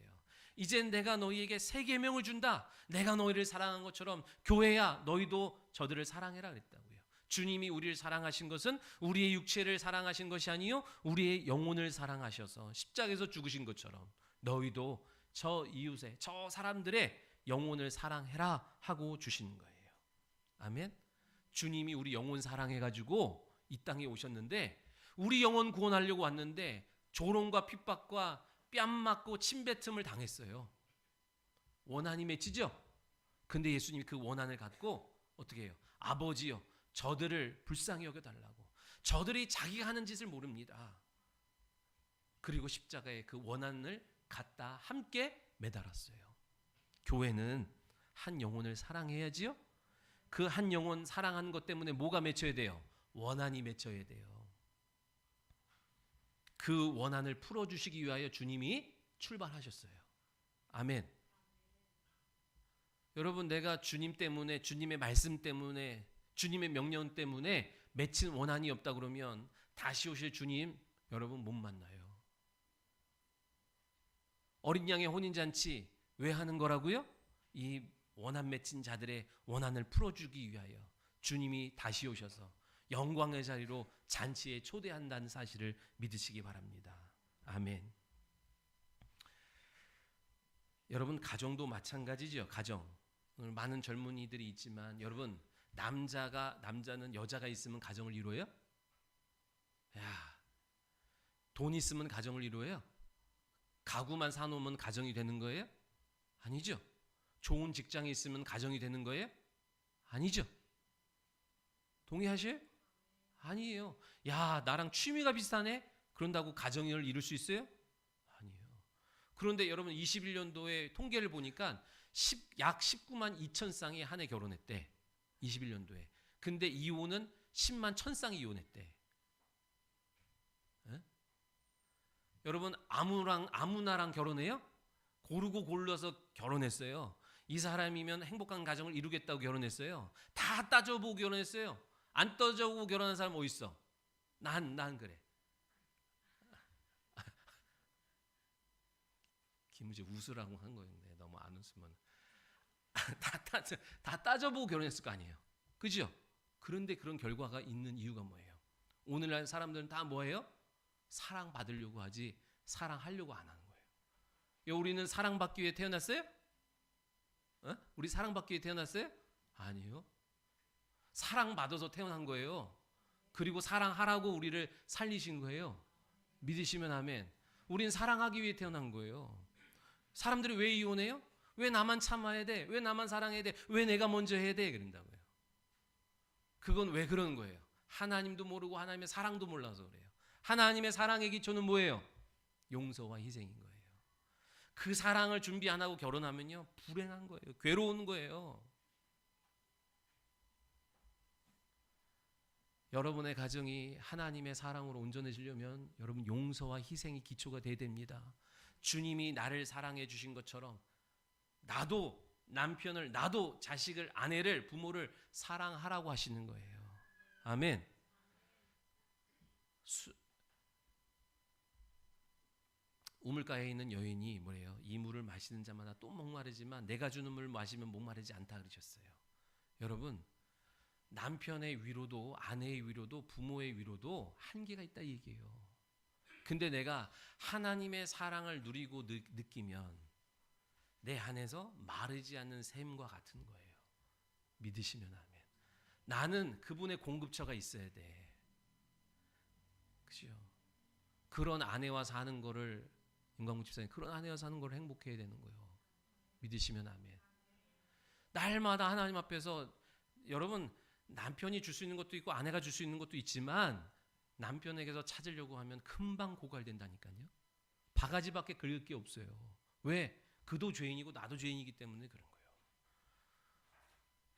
이젠 내가 너희에게 새 계명을 준다. 내가 너희를 사랑한 것처럼 교회야 너희도 저들을 사랑해라 그랬다고요. 주님이 우리를 사랑하신 것은 우리의 육체를 사랑하신 것이 아니요 우리의 영혼을 사랑하셔서 십자가에서 죽으신 것처럼 너희도 저 이웃의 저 사람들의 영혼을 사랑해라 하고 주시는 거예요. 아멘. 주님이 우리 영혼 사랑해가지고 이 땅에 오셨는데 우리 영혼 구원하려고 왔는데 조롱과 핍박과 뺨 맞고 침뱉음을 당했어요. 원한이 맺히죠? 근데 예수님이 그 원한을 갖고 어떻게 해요? 아버지요 저들을 불쌍히 여겨달라고. 저들이 자기가 하는 짓을 모릅니다. 그리고 십자가에 그 원한을 갖다 함께 매달았어요. 교회는 한 영혼을 사랑해야지요. 그 한 영혼 사랑하는 것 때문에 뭐가 맺혀야 돼요? 원한이 맺혀야 돼요. 그 원한을 풀어주시기 위하여 주님이 출발하셨어요. 아멘. 여러분 내가 주님 때문에 주님의 말씀 때문에 주님의 명령 때문에 맺힌 원한이 없다 그러면 다시 오실 주님 여러분 못 만나요. 어린 양의 혼인잔치 왜 하는 거라고요? 이 원한 맺힌 자들의 원한을 풀어주기 위하여 주님이 다시 오셔서 영광의 자리로 잔치에 초대한다는 사실을 믿으시기 바랍니다. 아멘. 여러분 가정도 마찬가지죠. 가정. 오늘 많은 젊은이들이 있지만 여러분 남자는 여자가 있으면 가정을 이루어요? 야, 돈 있으면 가정을 이루어요? 가구만 사놓으면 가정이 되는 거예요? 아니죠. 좋은 직장이 있으면 가정이 되는 거예요? 아니죠. 동의하셔요? 아니에요. 야, 나랑 취미가 비슷하네? 그런다고 가정을 이룰 수 있어요? 아니에요. 그런데 여러분 21년도에 통계를 보니까 약 19만 2천 쌍이 한 해 결혼했대. 21년도에. 근데 이혼은 10만 1천 쌍이 이혼했대. 에? 여러분 아무나랑 결혼해요? 고르고 골라서 결혼했어요. 이 사람이면 행복한 가정을 이루겠다고 결혼했어요. 다 따져보고 결혼했어요. 안 따져보고 결혼한 사람 어디 있어? 난 그래. 김우재 웃으라고 한 거였네. 너무 안 웃으면 다 따져보고 결혼했을 거 아니에요. 그죠? 그런데 그런 결과가 있는 이유가 뭐예요? 오늘날 사람들은 다 뭐예요? 사랑받으려고 하지 사랑하려고 안 하는 거예요. 우리는 사랑받기 위해 태어났어요? 우리 사랑받기 위해 태어났어요? 아니요. 사랑받아서 태어난 거예요. 그리고 사랑하라고 우리를 살리신 거예요. 믿으시면 아멘. 우린 사랑하기 위해 태어난 거예요. 사람들이 왜 이혼해요? 왜 나만 참아야 돼? 왜 나만 사랑해야 돼? 왜 내가 먼저 해야 돼? 그런다고요. 그건 왜 그러는 거예요? 하나님도 모르고 하나님의 사랑도 몰라서 그래요. 하나님의 사랑의 기초는 뭐예요? 용서와 희생인 거예요. 그 사랑을 준비 안 하고 결혼하면요 불행한 거예요. 괴로운 거예요. 여러분의 가정이 하나님의 사랑으로 온전해지려면 여러분 용서와 희생이 기초가 돼야 됩니다. 주님이 나를 사랑해 주신 것처럼 나도 남편을, 나도 자식을, 아내를, 부모를 사랑하라고 하시는 거예요. 아멘. 우물가에 있는 여인이 뭐래요? 이 물을 마시는 자마다 또 목마르지만 내가 주는 물을 마시면 목마르지 않다 그러셨어요. 여러분, 남편의 위로도 아내의 위로도 부모의 위로도 한계가 있다 이 얘기예요. 근데 내가 하나님의 사랑을 누리고 느끼면 내 안에서 마르지 않는 샘과 같은 거예요. 믿으시면 아멘. 나는 그분의 공급처가 있어야 돼. 그죠? 그런 아내와 사는 거를 임광국 집사님 그런 아내와 사는 걸 행복해야 되는 거예요. 믿으시면 아멘. 날마다 하나님 앞에서 여러분 남편이 줄 수 있는 것도 있고 아내가 줄 수 있는 것도 있지만 남편에게서 찾으려고 하면 금방 고갈된다니까요. 바가지밖에 긁을 게 없어요. 왜? 그도 죄인이고 나도 죄인이기 때문에 그런 거예요.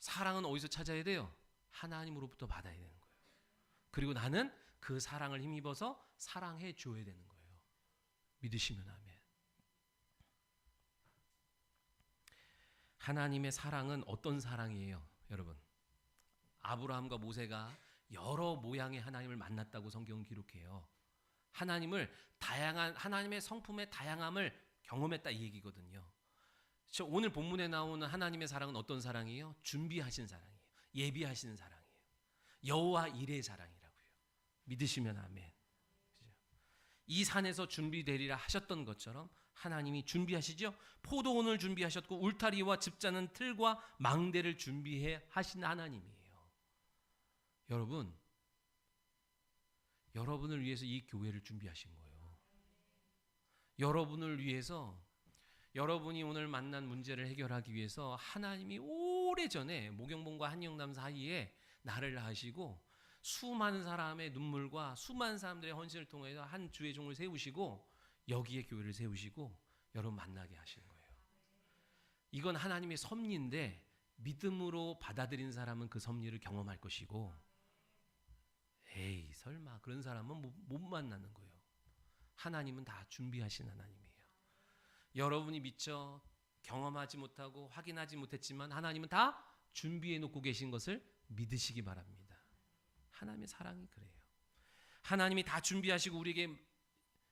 사랑은 어디서 찾아야 돼요? 하나님으로부터 받아야 되는 거예요. 그리고 나는 그 사랑을 힘입어서 사랑해 줘야 되는 거예요. 믿으시면 아멘. 하나님의 사랑은 어떤 사랑이에요, 여러분? 아브라함과 모세가 여러 모양의 하나님을 만났다고 성경은 기록해요. 하나님을 다양한 하나님의 성품의 다양함을 경험했다 이 얘기거든요. 오늘 본문에 나오는 하나님의 사랑은 어떤 사랑이에요? 준비하신 사랑이에요. 예비하시는 사랑이에요. 여호와 일의 사랑이라고요. 믿으시면 아멘. 이 산에서 준비되리라 하셨던 것처럼 하나님이 준비하시죠. 포도원을 준비하셨고 울타리와 집자는 틀과 망대를 준비해 하신 하나님이에요. 여러분, 여러분을 위해서 이 교회를 준비하신 거예요. 여러분을 위해서 여러분이 오늘 만난 문제를 해결하기 위해서 하나님이 오래전에 모경봉과 한영남 사이에 나를 낳으시고 수많은 사람의 눈물과 수많은 사람들의 헌신을 통해서 한 주의 종을 세우시고 여기에 교회를 세우시고 여러분 만나게 하시는 거예요. 이건 하나님의 섭리인데 믿음으로 받아들인 사람은 그 섭리를 경험할 것이고 에이 설마 그런 사람은 못 만나는 거예요. 하나님은 다 준비하신 하나님이에요. 여러분이 미처 경험하지 못하고 확인하지 못했지만 하나님은 다 준비해 놓고 계신 것을 믿으시기 바랍니다. 하나님의 사랑이 그래요. 하나님이 다 준비하시고 우리에게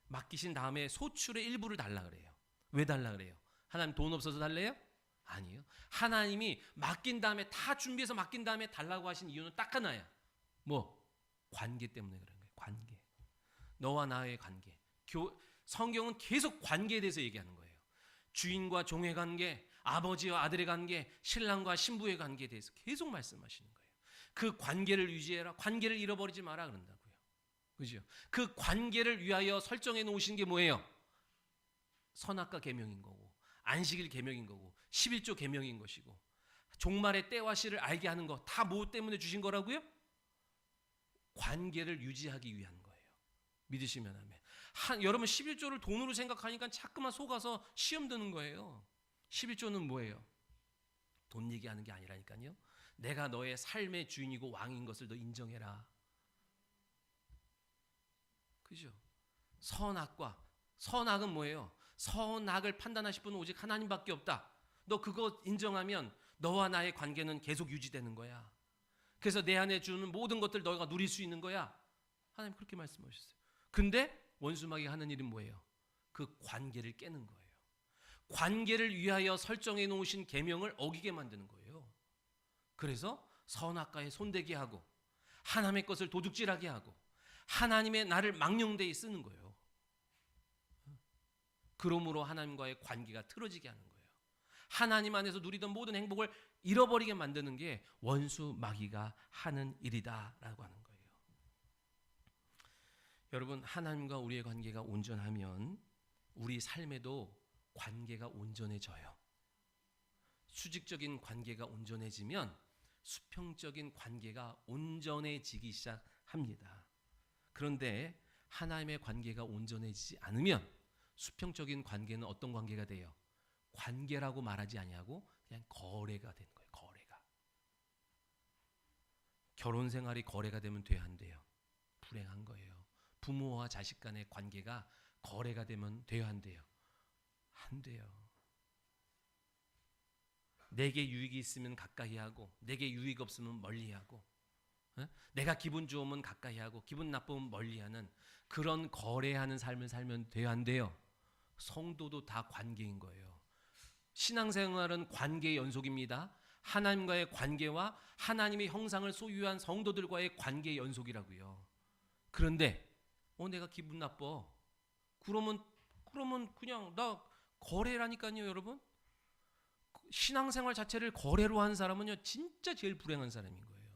맡기신 다음에 소출의 일부를 달라 그래요. 왜 달라 그래요? 하나님 돈 없어서 달래요? 아니요. 하나님이 맡긴 다음에 다 준비해서 맡긴 다음에 달라고 하신 이유는 딱 하나야. 뭐? 관계 때문에 그런 거예요. 관계. 너와 나의 관계. 성경은 계속 관계에 대해서 얘기하는 거예요. 주인과 종의 관계, 아버지와 아들의 관계, 신랑과 신부의 관계에 대해서 계속 말씀하시는 거예요. 그 관계를 유지해라. 관계를 잃어버리지 마라 그런다고요. 그죠? 그 관계를 위하여 설정해 놓으신 게 뭐예요? 선악과 계명인 거고 안식일 계명인 거고 11조 계명인 것이고 종말의 때와 시를 알게 하는 거 다 뭐 때문에 주신 거라고요? 관계를 유지하기 위한 거예요. 믿으시면 아멘. 여러분 11조를 돈으로 생각하니까 자꾸만 속아서 시험 드는 거예요. 11조는 뭐예요? 돈 얘기하는 게 아니라니까요. 내가 너의 삶의 주인이고 왕인 것을 너 인정해라. 그죠? 선악은 뭐예요? 선악을 판단하실 분은 오직 하나님밖에 없다. 너 그거 인정하면 너와 나의 관계는 계속 유지되는 거야. 그래서 내 안에 주는 모든 것들 너가 누릴 수 있는 거야. 하나님 그렇게 말씀하셨어요. 근데 원수마귀 하는 일은 뭐예요? 그 관계를 깨는 거예요. 관계를 위하여 설정해 놓으신 계명을 어기게 만드는 거예요. 그래서 선악과에 손대게 하고 하나님의 것을 도둑질하게 하고 하나님의 나를 망령되이 쓰는 거예요. 그러므로 하나님과의 관계가 틀어지게 하는 거예요. 하나님 안에서 누리던 모든 행복을 잃어버리게 만드는 게 원수 마귀가 하는 일이다라고 하는 거예요. 여러분, 하나님과 우리의 관계가 온전하면 우리 삶에도 관계가 온전해져요. 수직적인 관계가 온전해지면 수평적인 관계가 온전해지기 시작합니다. 그런데 하나님의 관계가 온전해지지 않으면 수평적인 관계는 어떤 관계가 돼요? 관계라고 말하지 아니하고 그냥 거래가 되는 거예요. 거래가. 결혼 생활이 거래가 되면 돼요, 안 돼요? 불행한 거예요. 부모와 자식 간의 관계가 거래가 되면 돼요, 안 돼요? 안 돼요. 내게 유익이 있으면 가까이 하고 내게 유익 없으면 멀리 하고 내가 기분 좋으면 가까이 하고 기분 나쁘면 멀리 하는 그런 거래하는 삶을 살면 돼요, 안 돼요? 성도도 다 관계인 거예요. 신앙생활은 관계의 연속입니다. 하나님과의 관계와 하나님의 형상을 소유한 성도들과의 관계의 연속이라고요. 그런데 내가 기분 나빠. 그러면 그냥 나 거래라니까요, 여러분. 신앙생활 자체를 거래로 한 사람은요, 진짜 제일 불행한 사람인 거예요.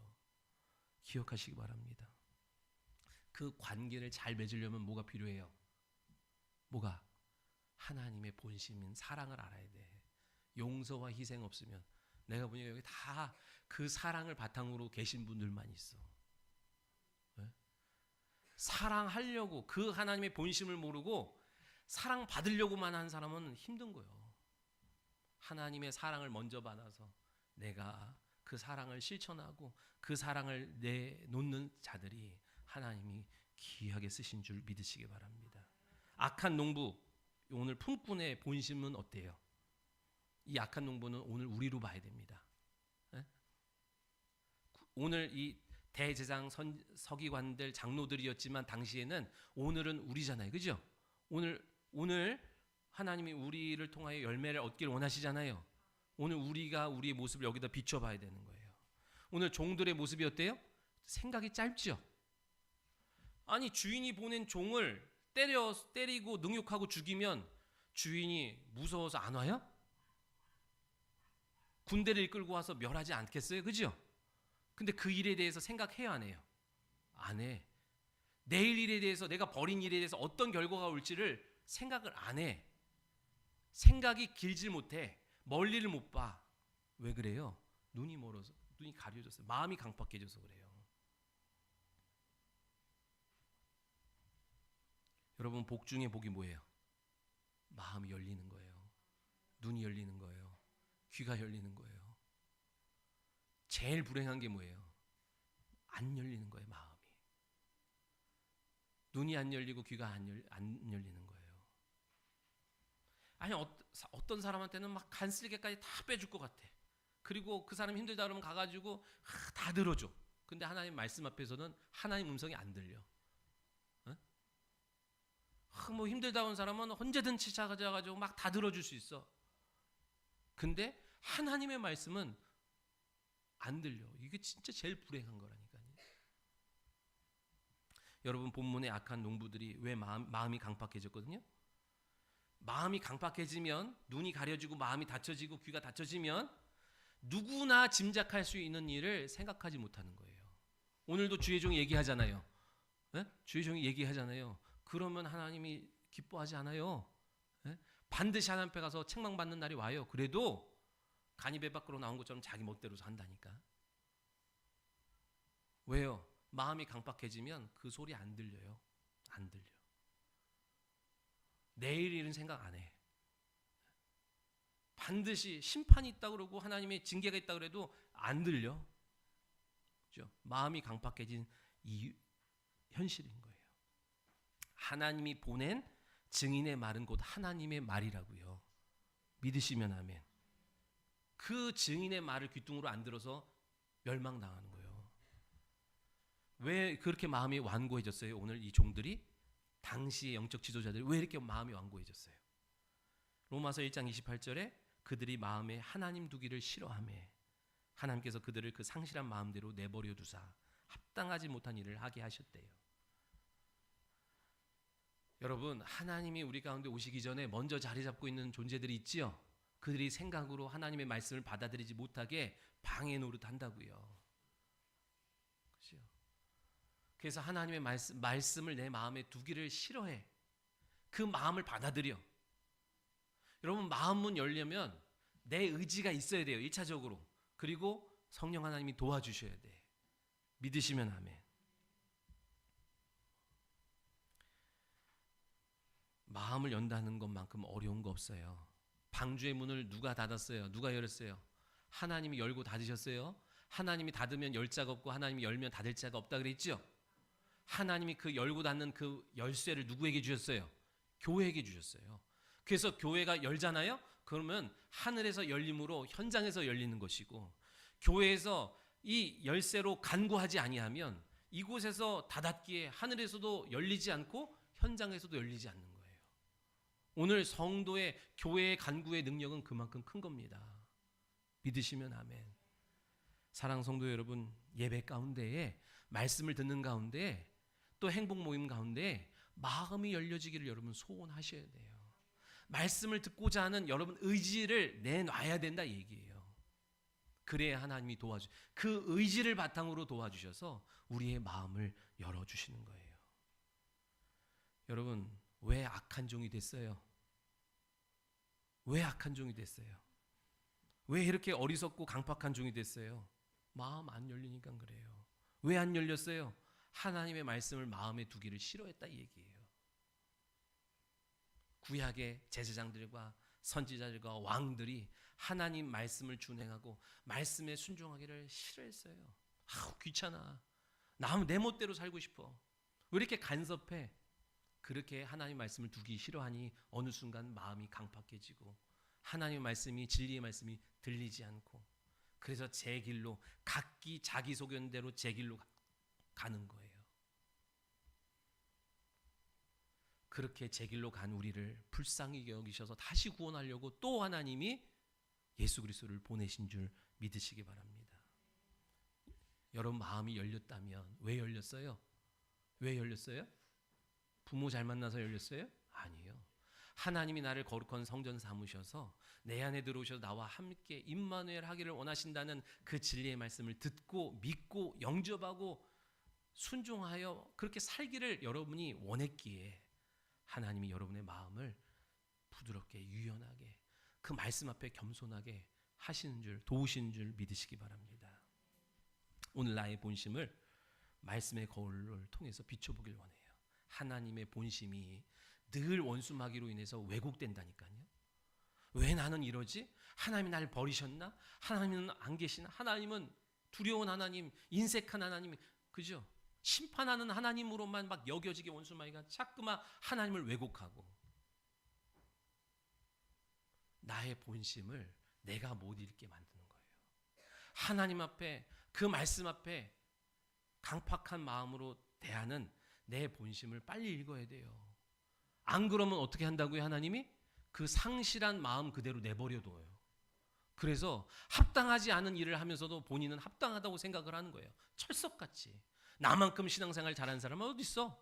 기억하시기 바랍니다. 그 관계를 잘 맺으려면 뭐가 필요해요? 뭐가? 하나님의 본심인 사랑을 알아야 돼. 용서와 희생 없으면 내가 보니까 여기 다 그 사랑을 바탕으로 계신 분들만 있어. 네? 사랑하려고 그 하나님의 본심을 모르고 사랑 받으려고만 한 사람은 힘든 거예요. 하나님의 사랑을 먼저 받아서 내가 그 사랑을 실천하고 그 사랑을 내놓는 자들이 하나님이 귀하게 쓰신 줄 믿으시기 바랍니다. 악한 농부, 오늘 품꾼의 본심은 어때요? 이 악한 농부는 오늘 우리로 봐야 됩니다. 네? 오늘 이 대제사장 서기관들 장로들이었지만 당시에는 오늘은 우리잖아요. 그죠? 오늘 하나님이 우리를 통하여 열매를 얻기를 원하시잖아요. 오늘 우리가 우리의 모습을 여기다 비춰봐야 되는 거예요. 오늘 종들의 모습이 어때요? 생각이 짧죠? 아니 주인이 보낸 종을 때리고 능욕하고 죽이면 주인이 무서워서 안 와요? 군대를 이끌고 와서 멸하지 않겠어요? 그죠? 근데 그 일에 대해서 생각해요, 안 해요? 안 해. 내일 일에 대해서, 내가 벌인 일에 대해서 어떤 결과가 올지를 생각을 안 해. 생각이 길질 못해. 멀리를 못 봐. 왜 그래요? 눈이 멀어서, 눈이 가려져서, 마음이 강팍해져서 그래요. 여러분, 복 중에 복이 뭐예요? 마음이 열리는 거예요. 눈이 열리는 거예요. 귀가 열리는 거예요. 제일 불행한 게 뭐예요? 안 열리는 거예요, 마음이. 눈이 안 열리고 귀가 안 열리는 거예요. 아니 어떤 사람한테는 막 간쓸게까지 다 빼줄 것 같아. 그리고 그 사람 힘들다 그러면 가가지고 다 들어줘. 근데 하나님 말씀 앞에서는 하나님 음성이 안 들려. 뭐 힘들다 온 사람은 언제든지 찾아가지고 막 다 들어줄 수 있어. 근데 하나님의 말씀은 안 들려. 이게 진짜 제일 불행한 거라니까요. 여러분, 본문의 악한 농부들이 왜 마음이 강팍해졌거든요. 마음이 강팍해지면, 눈이 가려지고 마음이 닫혀지고 귀가 닫혀지면 누구나 짐작할 수 있는 일을 생각하지 못하는 거예요. 오늘도 주의 종이 얘기하잖아요. 네? 주의 종이 얘기하잖아요. 그러면 하나님이 기뻐하지 않아요. 네? 반드시 하나님 앞에 가서 책망받는 날이 와요. 그래도 간이 배 밖으로 나온 것처럼 자기 멋대로 산다니까. 왜요? 마음이 강팍해지면 그 소리 안 들려요. 안 들려. 내일 일은 생각 안 해. 반드시 심판이 있다 그러고 하나님의 징계가 있다 그래도 안 들려. 그렇죠? 마음이 강팍해진 이 현실인 거예요. 하나님이 보낸 증인의 말은 곧 하나님의 말이라고요. 믿으시면 아멘. 그 증인의 말을 귀뚱으로 안 들어서 멸망당하는 거예요. 왜 그렇게 마음이 완고해졌어요? 오늘 이 종들이, 당시의 영적 지도자들이 왜 이렇게 마음이 완고해졌어요? 로마서 1장 28절에 그들이 마음에 하나님 두기를 싫어하매 하나님께서 그들을 그 상실한 마음대로 내버려 두사 합당하지 못한 일을 하게 하셨대요. 여러분, 하나님이 우리 가운데 오시기 전에 먼저 자리 잡고 있는 존재들이 있지요. 그들이 생각으로 하나님의 말씀을 받아들이지 못하게 방해 노릇한다고요. 그렇죠? 그래서 하나님의 말씀을 내 마음에 두기를 싫어해. 그 마음을 받아들여. 여러분, 마음문 열려면 내 의지가 있어야 돼요. 1차적으로. 그리고 성령 하나님이 도와주셔야 돼. 믿으시면 아멘. 마음을 연다는 것만큼 어려운 거 없어요. 방주의 문을 누가 닫았어요? 누가 열었어요? 하나님이 열고 닫으셨어요. 하나님이 닫으면 열 자가 없고 하나님이 열면 닫을 자가 없다 그랬죠? 하나님이 그 열고 닫는 그 열쇠를 누구에게 주셨어요? 교회에게 주셨어요. 그래서 교회가 열잖아요? 그러면 하늘에서 열림으로 현장에서 열리는 것이고, 교회에서 이 열쇠로 간구하지 아니하면 이곳에서 닫았기에 하늘에서도 열리지 않고 현장에서도 열리지 않는 거예요. 오늘 성도의 교회의 간구의 능력은 그만큼 큰 겁니다. 믿으시면 아멘. 사랑 성도 여러분, 예배 가운데에 말씀을 듣는 가운데 또 행복 모임 가운데 마음이 열려지기를 여러분 소원하셔야 돼요. 말씀을 듣고자 하는 여러분 의지를 내놔야 된다 얘기예요. 그래야 하나님이 그 의지를 바탕으로 도와주셔서 우리의 마음을 열어주시는 거예요. 여러분, 왜 악한 종이 됐어요? 왜 악한 종이 됐어요? 왜 이렇게 어리석고 강팍한 종이 됐어요? 마음 안 열리니까 그래요. 왜 안 열렸어요? 하나님의 말씀을 마음에 두기를 싫어했다 이 얘기예요. 구약의 제사장들과 선지자들과 왕들이 하나님 말씀을 준행하고 말씀에 순종하기를 싫어했어요. 귀찮아. 나 내 멋대로 살고 싶어. 왜 이렇게 간섭해? 그렇게 하나님 말씀을 두기 싫어하니 어느 순간 마음이 강팍해지고 하나님의 말씀이, 진리의 말씀이 들리지 않고, 그래서 제 길로, 각기 자기 소견대로 제 길로 가는 거예요. 그렇게 제 길로 간 우리를 불쌍히 여기셔서 다시 구원하려고 또 하나님이 예수 그리스도를 보내신 줄 믿으시기 바랍니다. 여러분 마음이 열렸다면, 왜 열렸어요? 왜 열렸어요? 부모 잘 만나서 열렸어요? 아니요. 하나님이 나를 거룩한 성전 삼으셔서 내 안에 들어오셔서 나와 함께 임마누엘 하기를 원하신다는 그 진리의 말씀을 듣고 믿고 영접하고 순종하여 그렇게 살기를 여러분이 원했기에 하나님이 여러분의 마음을 부드럽게 유연하게 그 말씀 앞에 겸손하게 하시는 줄, 도우시는 줄 믿으시기 바랍니다. 오늘 나의 본심을 말씀의 거울을 통해서 비춰보길 원해요. 하나님의 본심이 늘 원수마귀로 인해서 왜곡된다니까요. 왜 나는 이러지? 하나님이 나를 버리셨나? 하나님은 안 계시나? 하나님은 두려운 하나님, 인색한 하나님, 그죠? 심판하는 하나님으로만 막 여겨지게 원수마귀가 자꾸만 하나님을 왜곡하고 나의 본심을 내가 못 읽게 만드는 거예요. 하나님 앞에, 그 말씀 앞에 강팍한 마음으로 대하는 내 본심을 빨리 읽어야 돼요. 안 그러면 어떻게 한다고요? 하나님이 그 상실한 마음 그대로 내버려둬요. 그래서 합당하지 않은 일을 하면서도 본인은 합당하다고 생각을 하는 거예요. 철석같이. 나만큼 신앙생활 잘하는 사람은 어디 있어?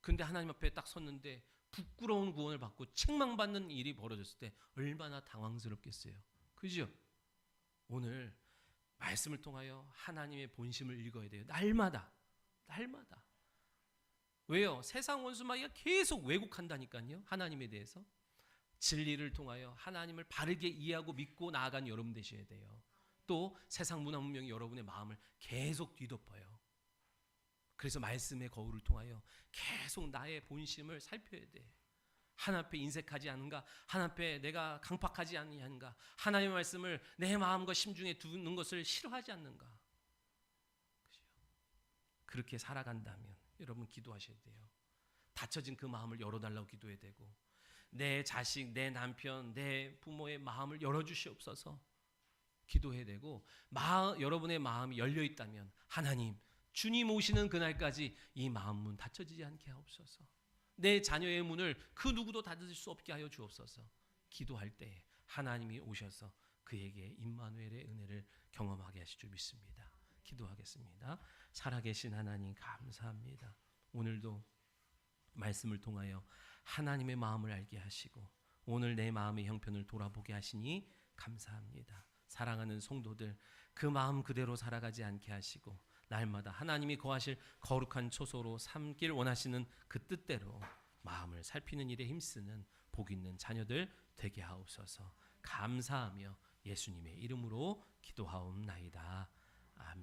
근데 하나님 앞에 딱 섰는데 부끄러운 구원을 받고 책망받는 일이 벌어졌을 때 얼마나 당황스럽겠어요. 그죠? 오늘 말씀을 통하여 하나님의 본심을 읽어야 돼요. 날마다. 왜요? 세상 원수마귀가 계속 왜곡한다니까요. 하나님에 대해서. 진리를 통하여 하나님을 바르게 이해하고 믿고 나아간 여러분 되셔야 돼요. 또 세상 문화 문명이 여러분의 마음을 계속 뒤덮어요. 그래서 말씀의 거울을 통하여 계속 나의 본심을 살펴야 돼. 하나님 앞에 인색하지 않은가? 하나님 앞에 내가 강팍하지 아니한가? 하나님의 말씀을 내 마음과 심중에 두는 것을 싫어하지 않는가? 그죠? 그렇게 살아간다면 여러분 기도하셔야 돼요. 닫혀진 그 마음을 열어달라고 기도해야 되고, 내 자식, 내 남편, 내 부모의 마음을 열어주시옵소서 기도해야 되고, 여러분의 마음이 열려있다면 하나님, 주님 오시는 그날까지 이 마음 문 닫혀지지 않게 하옵소서. 내 자녀의 문을 그 누구도 닫을 수 없게 하여 주옵소서. 기도할 때 하나님이 오셔서 그에게 임마누엘의 은혜를 경험하게 하실 줄 믿습니다. 기도하겠습니다. 살아계신 하나님 감사합니다. 오늘도 말씀을 통하여 하나님의 마음을 알게 하시고 오늘 내 마음의 형편을 돌아보게 하시니 감사합니다. 사랑하는 성도들, 그 마음 그대로 살아가지 않게 하시고 날마다 하나님이 거하실 거룩한 초소로 삼길 원하시는 그 뜻대로 마음을 살피는 일에 힘쓰는 복 있는 자녀들 되게 하옵소서. 감사하며 예수님의 이름으로 기도하옵나이다. 아멘.